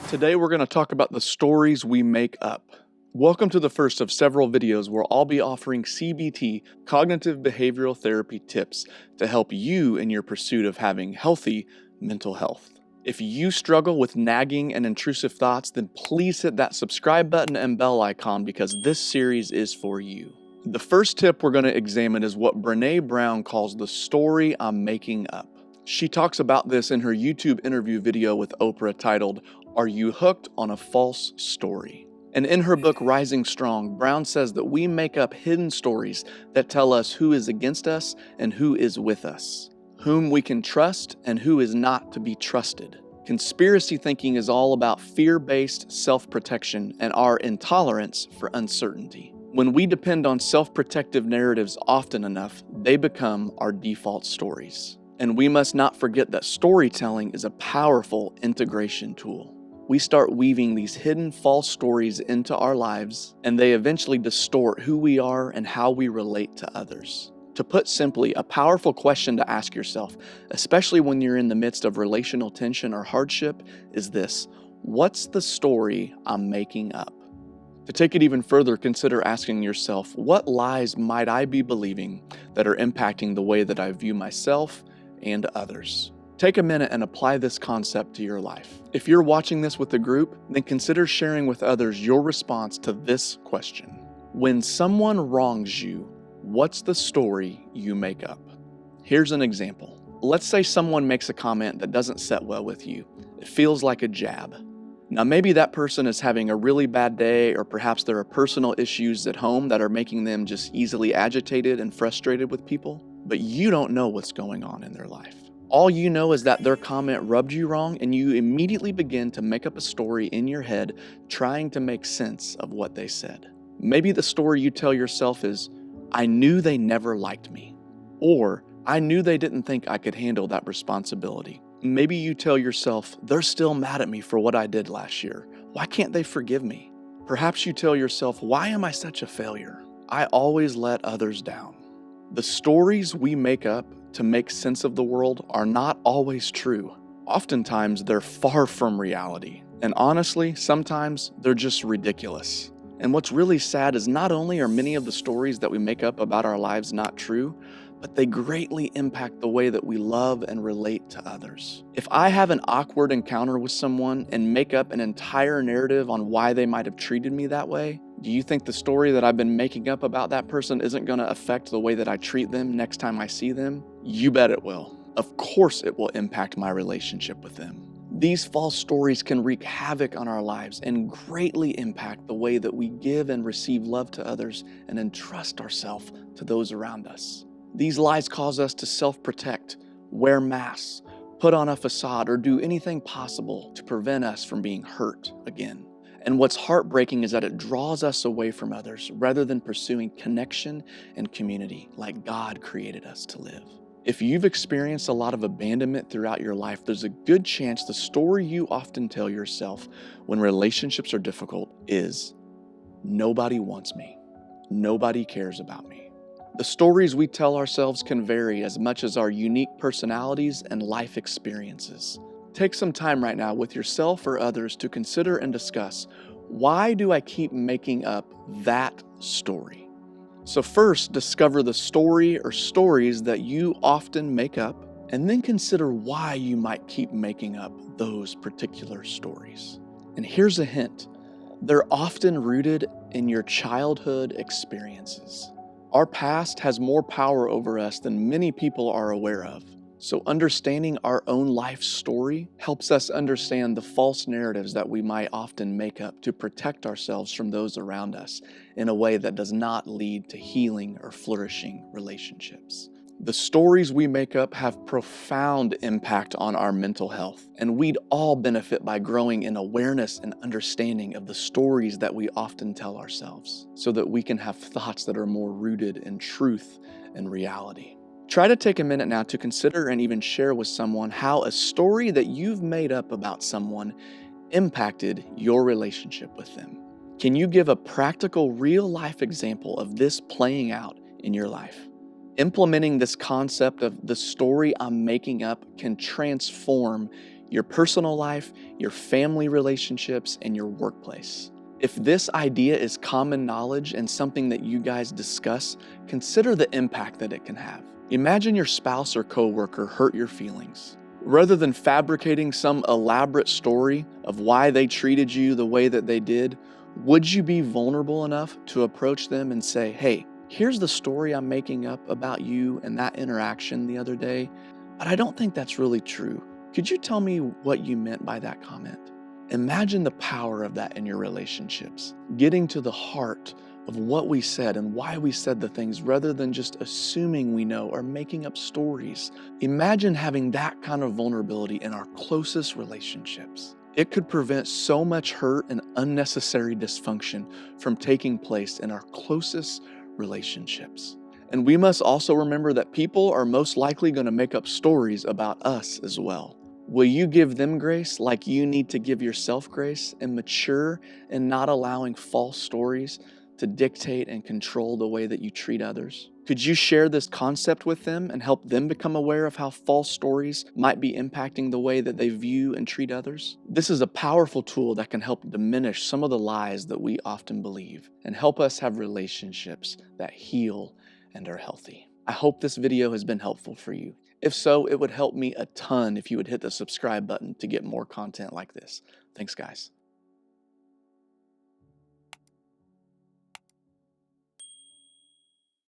Today we're going to talk about the stories we make up. Welcome to the first of several videos where I'll be offering CBT, cognitive behavioral therapy tips to help you in your pursuit of having healthy mental health. If you struggle with nagging and intrusive thoughts, then please hit that subscribe button and bell icon because this series is for you. The first tip we're going to examine is what Brene Brown calls the story I'm making up. She talks about this in her YouTube interview video with Oprah titled, "Are You Hooked on a False Story?" And in her book, Rising Strong, Brown says that we make up hidden stories that tell us who is against us and who is with us, whom we can trust and who is not to be trusted. Conspiracy thinking is all about fear-based self-protection and our intolerance for uncertainty. When we depend on self-protective narratives often enough, they become our default stories. And we must not forget that storytelling is a powerful integration tool. We start weaving these hidden false stories into our lives, and they eventually distort who we are and how we relate to others. To put simply, a powerful question to ask yourself, especially when you're in the midst of relational tension or hardship, is this: what's the story I'm making up? To take it even further, consider asking yourself, what lies might I be believing that are impacting the way that I view myself and others? Take a minute and apply this concept to your life. If you're watching this with a group, then consider sharing with others your response to this question. When someone wrongs you, what's the story you make up? Here's an example. Let's say someone makes a comment that doesn't set well with you. It feels like a jab. Now, maybe that person is having a really bad day, or perhaps there are personal issues at home that are making them just easily agitated and frustrated with people, but you don't know what's going on in their life. All you know is that their comment rubbed you wrong, and you immediately begin to make up a story in your head, trying to make sense of what they said. Maybe the story you tell yourself is, "I knew they never liked me," or "I knew they didn't think I could handle that responsibility." Maybe you tell yourself, "They're still mad at me for what I did last year. Why can't they forgive me?" Perhaps you tell yourself, "Why am I such a failure? I always let others down." The stories we make up to make sense of the world are not always true. Oftentimes, they're far from reality. And honestly, sometimes they're just ridiculous. And what's really sad is not only are many of the stories that we make up about our lives not true, but they greatly impact the way that we love and relate to others. If I have an awkward encounter with someone and make up an entire narrative on why they might have treated me that way, do you think the story that I've been making up about that person isn't going to affect the way that I treat them next time I see them? You bet it will. Of course it will impact my relationship with them. These false stories can wreak havoc on our lives and greatly impact the way that we give and receive love to others and entrust ourselves to those around us. These lies cause us to self-protect, wear masks, put on a facade, or do anything possible to prevent us from being hurt again. And what's heartbreaking is that it draws us away from others rather than pursuing connection and community like God created us to live. If you've experienced a lot of abandonment throughout your life, there's a good chance the story you often tell yourself when relationships are difficult is, "Nobody wants me. Nobody cares about me." The stories we tell ourselves can vary as much as our unique personalities and life experiences. Take some time right now with yourself or others to consider and discuss, why do I keep making up that story? So first, discover the story or stories that you often make up, and then consider why you might keep making up those particular stories. And here's a hint. They're often rooted in your childhood experiences. Our past has more power over us than many people are aware of. So understanding our own life story helps us understand the false narratives that we might often make up to protect ourselves from those around us in a way that does not lead to healing or flourishing relationships. The stories we make up have profound impact on our mental health, and we'd all benefit by growing in awareness and understanding of the stories that we often tell ourselves, so that we can have thoughts that are more rooted in truth and reality. Try to take a minute now to consider and even share with someone how a story that you've made up about someone impacted your relationship with them. Can you give a practical, real-life example of this playing out in your life? Implementing this concept of the story I'm making up can transform your personal life, your family relationships, and your workplace. If this idea is common knowledge and something that you guys discuss, consider the impact that it can have. Imagine your spouse or coworker hurt your feelings. Rather than fabricating some elaborate story of why they treated you the way that they did, would you be vulnerable enough to approach them and say, hey, here's the story I'm making up about you and that interaction the other day, but I don't think that's really true. Could you tell me what you meant by that comment? Imagine the power of that in your relationships, getting to the heart of what we said and why we said the things rather than just assuming we know or making up stories. Imagine having that kind of vulnerability in our closest relationships. It could prevent so much hurt and unnecessary dysfunction from taking place in our closest relationships. And we must also remember that people are most likely going to make up stories about us as well. Will you give them grace like you need to give yourself grace and mature in not allowing false stories to dictate and control the way that you treat others? Could you share this concept with them and help them become aware of how false stories might be impacting the way that they view and treat others? This is a powerful tool that can help diminish some of the lies that we often believe and help us have relationships that heal and are healthy. I hope this video has been helpful for you. If so, it would help me a ton if you would hit the subscribe button to get more content like this. Thanks, guys.